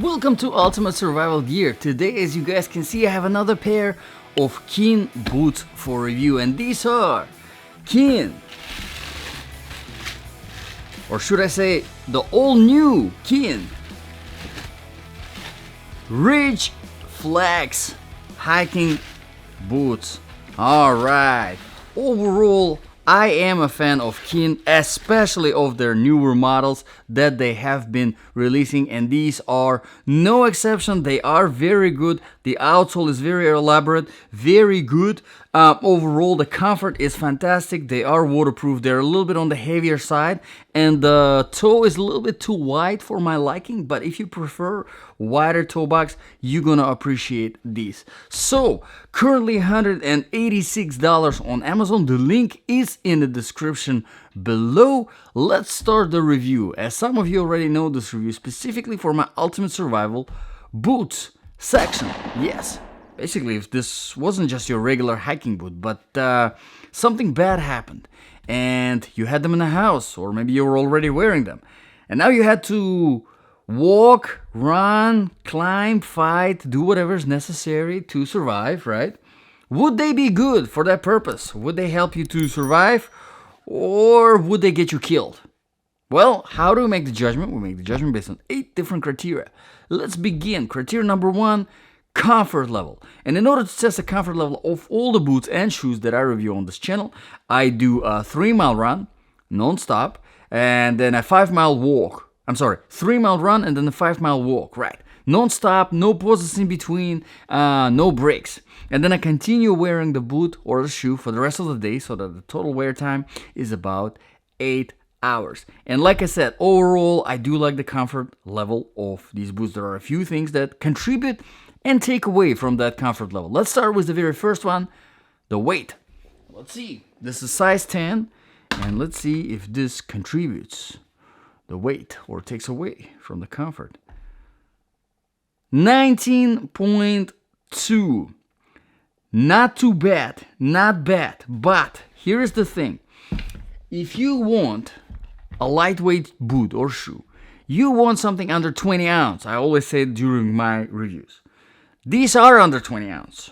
Welcome to Ultimate Survival Gear. Today, as you guys can see, I have another pair of KEEN boots for review, and these are KEEN, or should I say the all new KEEN Ridge Flex hiking boots. Alright, overall I am a fan of KEEN, especially of their newer models that they have been releasing, and these are no exception. They are very good. The outsole is very elaborate, very good. Overall, the comfort is fantastic. They are waterproof. They're a little bit on the heavier side, and the toe is a little bit too wide for my liking, but if you prefer wider toe box, you're gonna appreciate these. So currently $186 on Amazon. The link is in the description below. Let's start the review. As some of you already know, this review specifically for my Ultimate Survival boots section. Yes, basically, if this wasn't just your regular hiking boot, but something bad happened and you had them in the house, or maybe you were already wearing them, and now you had to walk, run, climb, fight, do whatever is necessary to survive, right? Would they be good for that purpose? Would they help you to survive, or would they get you killed? Well, how do we make the judgment? We make the judgment based on 8 different criteria. Let's begin. Criteria number 1, comfort level. And in order to test the comfort level of all the boots and shoes that I review on this channel, I do a 3-mile run, non-stop, and then a 5-mile walk. 3-mile run and then a 5-mile walk, right? Non-stop, no pauses in between, no breaks. And then I continue wearing the boot or the shoe for the rest of the day, so that the total wear time is about 8 hours. And like I said, overall, I do like the comfort level of these boots. There are a few things that contribute and take away from that comfort level. Let's start with the very first one, the weight. Let's see. This is size 10, and let's see if this contributes the weight or takes away from the comfort. 19.2. Not too bad, not bad. But here is the thing. If you want a lightweight boot or shoe, you want something under 20 ounce. I always say it during my reviews. These are under 20 ounce,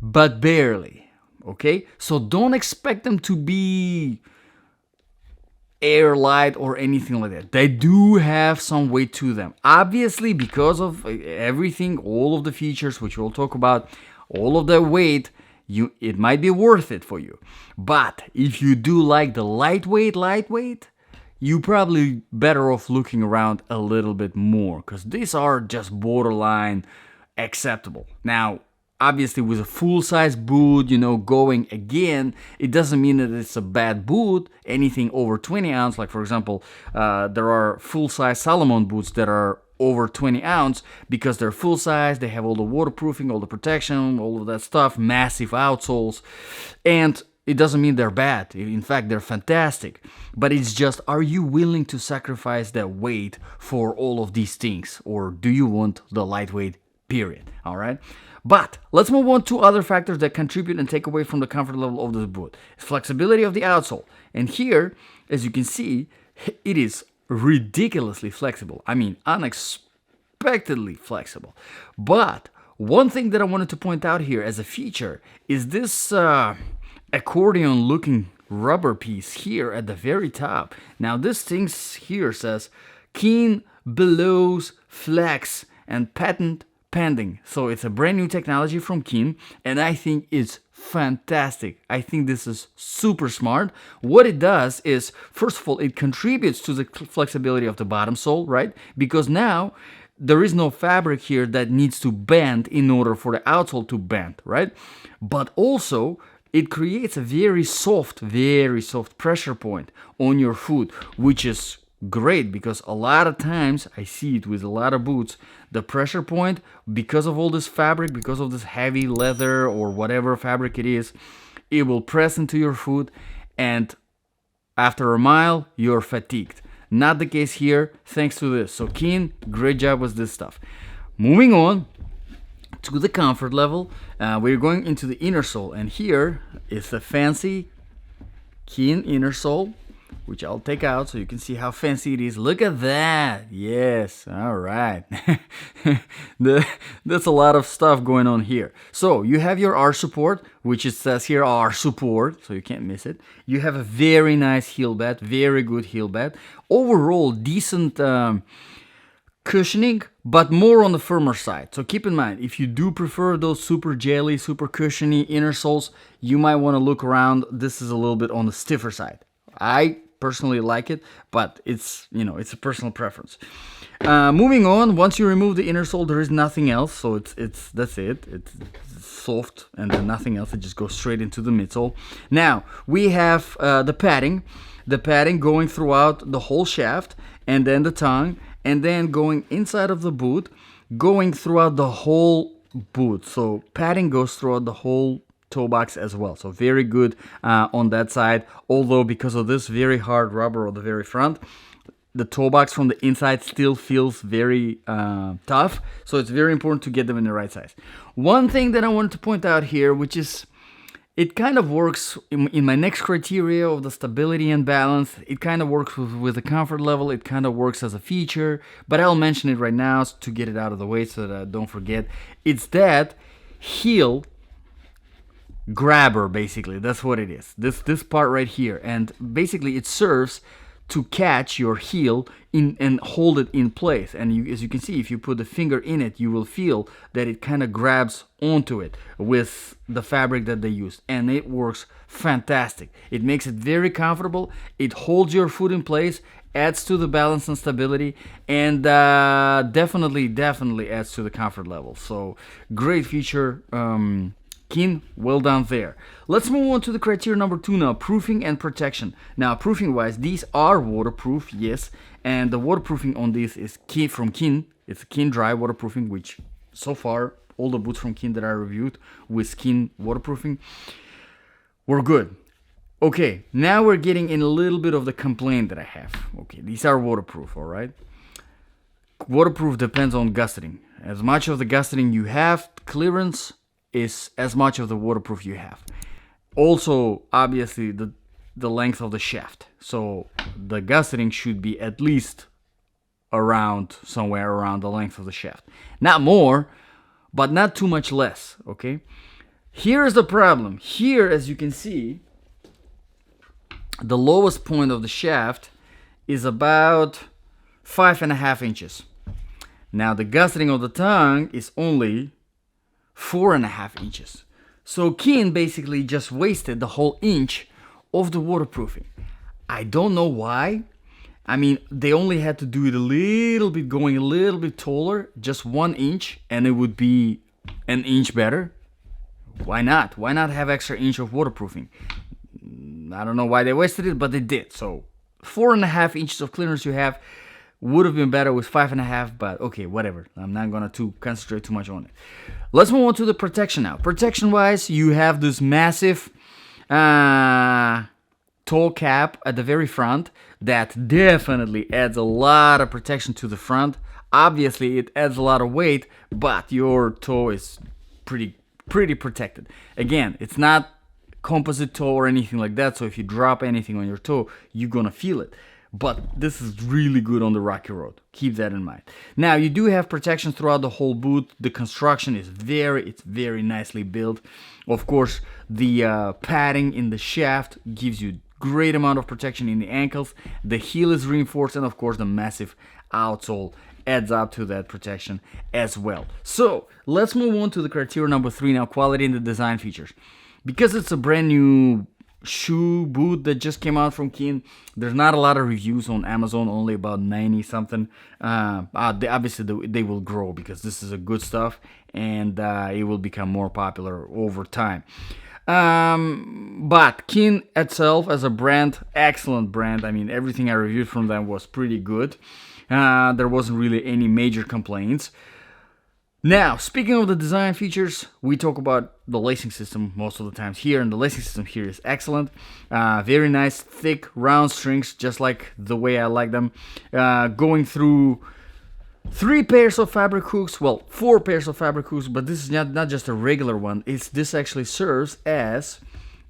but barely, okay? So don't expect them to be air light or anything like that. They do have some weight to them. Obviously, because of everything, all of the features, which we'll talk about, all of the weight, it might be worth it for you. But if you do like the lightweight, you probably better off looking around a little bit more, because these are just borderline acceptable. Now, obviously, with a full-size boot, going again, it doesn't mean that it's a bad boot. Anything over 20 ounce, like for example, there are full-size Salomon boots that are over 20 ounce because they're full-size, they have all the waterproofing, all the protection, all of that stuff, massive outsoles, and it doesn't mean they're bad. In fact, they're fantastic. But it's just, are you willing to sacrifice that weight for all of these things, or do you want the lightweight, period? All right? But let's move on to other factors that contribute and take away from the comfort level of this boot. Flexibility of the outsole. And here, as you can see, it is ridiculously flexible. I mean, unexpectedly flexible. But one thing that I wanted to point out here as a feature is this accordion looking rubber piece here at the very top. Now this thing here says KEEN.BELLOWS FLEX and patent pending. So it's a brand new technology from KEEN, and I think it's fantastic. I think this is super smart. What it does is, first of all, it contributes to the flexibility of the bottom sole, right? Because now there is no fabric here that needs to bend in order for the outsole to bend, right? But also, it creates a very soft pressure point on your foot, which is great, because a lot of times I see it with a lot of boots, the pressure point, because of all this fabric, because of this heavy leather or whatever fabric it is, it will press into your foot, and after a mile you're fatigued. Not the case here, thanks to this. So KEEN, great job with this stuff. Moving on to the comfort level, we're going into the inner sole, and here is the fancy KEEN inner sole which I'll take out so you can see how fancy it is. Look at that. Yes. All right. That's a lot of stuff going on here. So you have your arch support, which it says here arch support, so you can't miss it. You have a very nice heel bed, very good heel bed. Overall, decent cushioning, but more on the firmer side. So keep in mind, if you do prefer those super jelly, super cushiony inner soles, you might want to look around. This is a little bit on the stiffer side. I personally like it, but it's, you know, it's a personal preference. Moving on, once you remove the inner sole, there is nothing else. So that's it. It's soft and then nothing else. It just goes straight into the midsole. Now we have the padding going throughout the whole shaft, and then the tongue, and then going inside of the boot, going throughout the whole boot. So padding goes throughout the whole toe box as well. So very good on that side. Although because of this very hard rubber on the very front, the toe box from the inside still feels very tough. So it's very important to get them in the right size. One thing that I wanted to point out here, which is it kind of works in my next criteria of the stability and balance. It kind of works with the comfort level. It kind of works as a feature, but I'll mention it right now to get it out of the way so that I don't forget. It's that heel grabber, basically. That's what it is. This part right here, and basically it serves to catch your heel in and hold it in place. And as you can see, if you put the finger in it, you will feel that it kind of grabs onto it with the fabric that they used, and it works fantastic. It makes it very comfortable. It holds your foot in place, adds to the balance and stability, and definitely adds to the comfort level. So great feature. Keen, well done there. Let's move on to the criteria number 2 now, proofing and protection. Now, proofing wise, these are waterproof, yes, and the waterproofing on this is from Keen. It's KEEN.DRY waterproofing, which so far all the boots from Keen that I reviewed with Keen waterproofing were good. Okay, now we're getting in a little bit of the complaint that I have. Okay, these are waterproof, all right? Waterproof depends on gusseting. As much of the gusseting you have, clearance is as much of the waterproof you have. Also, obviously, the length of the shaft. So the gusseting should be at least somewhere around the length of the shaft. Not more, but not too much less, okay? Here's the problem. Here, as you can see, the lowest point of the shaft is about 5.5 inches. Now the gusseting of the tongue is only 4.5 inches. So Keen basically just wasted the whole inch of the waterproofing. I don't know why. I mean, they only had to do it a little bit, going a little bit taller, just 1 inch, and it would be an inch better. Why not? Why not have extra inch of waterproofing? I don't know why they wasted it, but they did. So 4.5 inches of clearance you have would have been better with 5.5, but okay, whatever. I'm not gonna concentrate too much on it. Let's move on to the protection now. Protection-wise, you have this massive toe cap at the very front that definitely adds a lot of protection to the front. Obviously, it adds a lot of weight, but your toe is pretty protected. Again, it's not composite toe or anything like that, so if you drop anything on your toe, you're gonna feel it. But this is really good on the rocky road. Keep that in mind. Now, you do have protection throughout the whole boot. The construction is very nicely built. Of course, the padding in the shaft gives you great amount of protection in the ankles. The heel is reinforced, and of course, the massive outsole adds up to that protection as well. So, let's move on to the criteria number 3 now, quality and the design features. Because it's a brand new shoe boot that just came out from Keen, there's not a lot of reviews on Amazon, only about 90 something. Obviously they will grow because this is a good stuff, and it will become more popular over time. But Keen itself as a brand, excellent brand. I mean, everything I reviewed from them was pretty good. There wasn't really any major complaints. Now, speaking of the design features, we talk about the lacing system most of the times here, and the lacing system here is excellent. Very nice, thick, round strings, just like the way I like them. Going through 3 pairs of fabric hooks, well, 4 pairs of fabric hooks, but this is not just a regular one. This actually serves as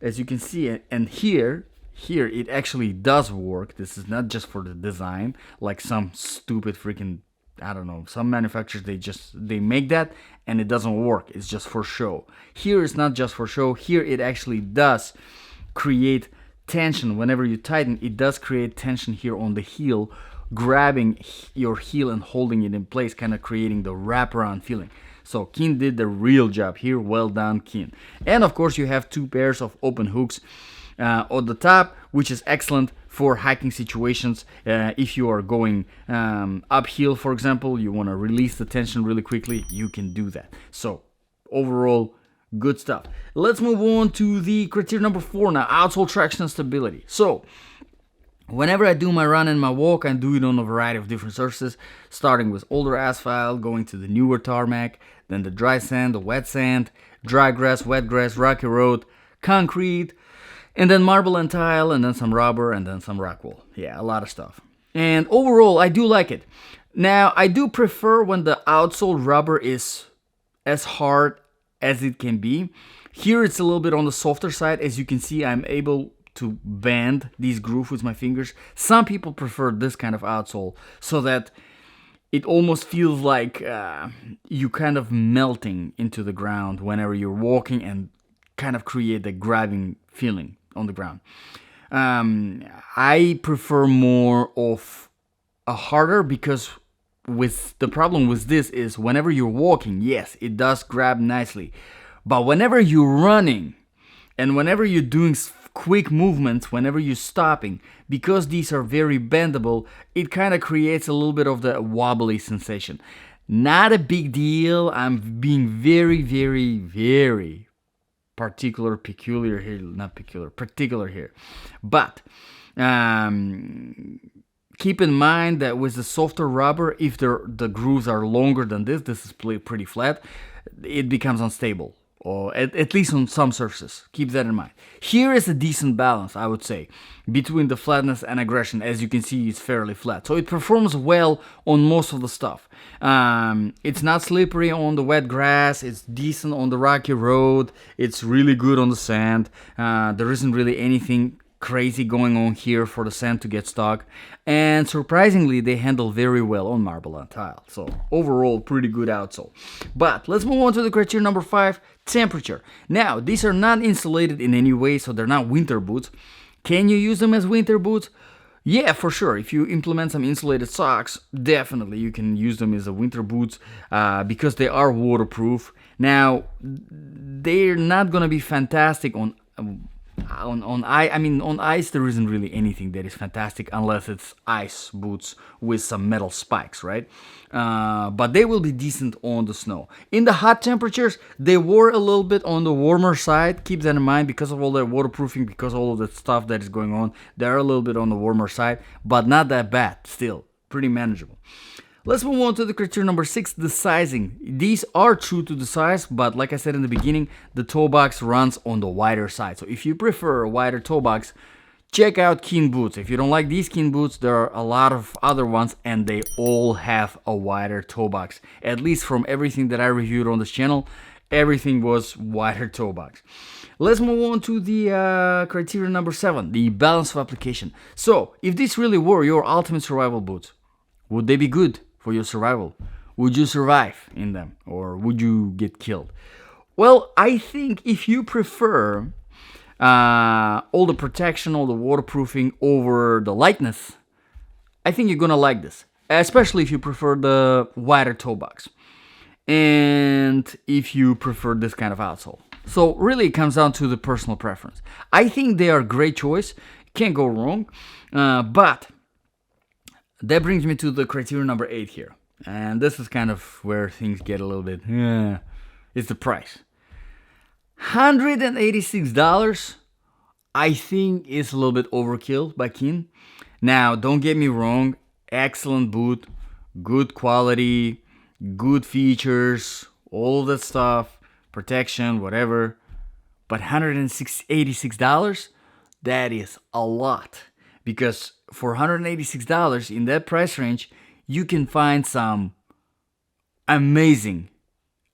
you can see, and here here it actually does work. This is not just for the design, like some stupid freaking, I don't know, some manufacturers, they make that and it doesn't work. It's just for show. Here it's not just for show. Here it actually does create tension. Whenever you tighten, it does create tension here on the heel, grabbing your heel and holding it in place, kind of creating the wraparound feeling. So KEEN did the real job here. Well done, KEEN. And of course you have 2 pairs of open hooks on the top, which is excellent for hiking situations. If you are going uphill, for example, you want to release the tension really quickly, you can do that. So overall, good stuff. Let's move on to the criteria number 4 now, outsole traction and stability. So whenever I do my run and my walk, I do it on a variety of different surfaces, starting with older asphalt, going to the newer tarmac, then the dry sand, the wet sand, dry grass, wet grass, rocky road, concrete, and then marble and tile, and then some rubber, and then some rock wool. Yeah, a lot of stuff. And overall, I do like it. Now, I do prefer when the outsole rubber is as hard as it can be. Here it's a little bit on the softer side. As you can see, I'm able to bend these grooves with my fingers. Some people prefer this kind of outsole so that it almost feels like you kind of melting into the ground whenever you're walking and kind of create the grabbing feeling on the ground. I prefer more of a harder, because with the problem with this is whenever you're walking, yes, it does grab nicely. But whenever you're running and whenever you're doing quick movements, whenever you're stopping, because these are very bendable, it kind of creates a little bit of the wobbly sensation. Not a big deal. I'm being very, very, very particular here. But keep in mind that with the softer rubber, if the grooves are longer than this is pretty flat, it becomes unstable, or at least on some surfaces. Keep that in mind. Here is a decent balance, I would say, between the flatness and aggression. As you can see, it's fairly flat, so it performs well on most of the stuff. It's not slippery on the wet grass, it's decent on the rocky road, it's really good on the sand. There isn't really anything crazy going on here for the sand to get stuck, and surprisingly they handle very well on marble and tile. So overall, pretty good outsole. But let's move on to the criteria number 5, temperature. Now, these are not insulated in any way, so they're not winter boots. Can you use them as winter boots? Yeah, for sure. If you implement some insulated socks, definitely you can use them as a winter boots, because they are waterproof. Now, they're not gonna be fantastic on ice. There isn't really anything that is fantastic unless it's ice boots with some metal spikes, right? But they will be decent on the snow. In the hot temperatures, they were a little bit on the warmer side. Keep that in mind, because of all that waterproofing, because of all of that stuff that is going on. They're a little bit on the warmer side, but not that bad. Still pretty manageable. Let's move on to the criteria number 6, the sizing. These are true to the size, but like I said in the beginning, the toe box runs on the wider side. So if you prefer a wider toe box, check out KEEN boots. If you don't like these KEEN boots, there are a lot of other ones, and they all have a wider toe box. At least from everything that I reviewed on this channel, everything was wider toe box. Let's move on to the criteria number 7, the balance of application. So if these really were your ultimate survival boots, would they be good for your survival? Would you survive in them, or would you get killed? Well, I think if you prefer all the protection, all the waterproofing over the lightness, I think you're gonna like this, especially if you prefer the wider toe box and if you prefer this kind of outsole. So really it comes down to the personal preference. I think they are a great choice, can't go wrong, but that brings me to the criteria number 8 here. And this is kind of where things get a little bit, it's the price. $186, I think, is a little bit overkill by KEEN. Now, don't get me wrong, excellent boot, good quality, good features, all that stuff, protection, whatever. But $186, that is a lot. Because for $186 in that price range, you can find some amazing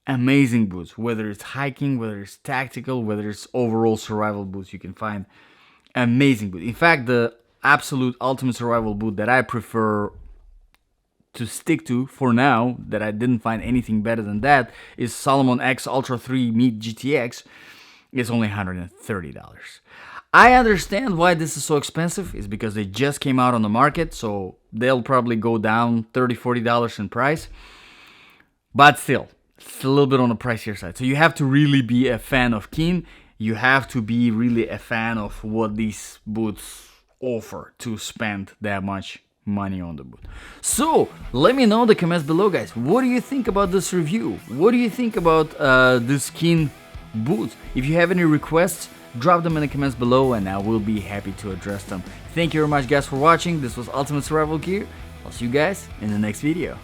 boots. Whether it's hiking, whether it's tactical, whether it's overall survival boots, you can find amazing boot. In fact, the absolute ultimate survival boot that I prefer to stick to for now, that I didn't find anything better than that, is Salomon X Ultra 3 Meet GTX. It's only $130. I understand why this is so expensive. It's because they just came out on the market, so they'll probably go down $30-40 in price. But still, it's a little bit on the pricier side. So you have to really be a fan of Keen. You have to be really a fan of what these boots offer to spend that much money on the boot. So let me know in the comments below, guys. What do you think about this review? What do you think about this Keen boots? If you have any requests, drop them in the comments below and I will be happy to address them. Thank you very much, guys, for watching. This was Ultimate Survival Gear. I'll see you guys in the next video.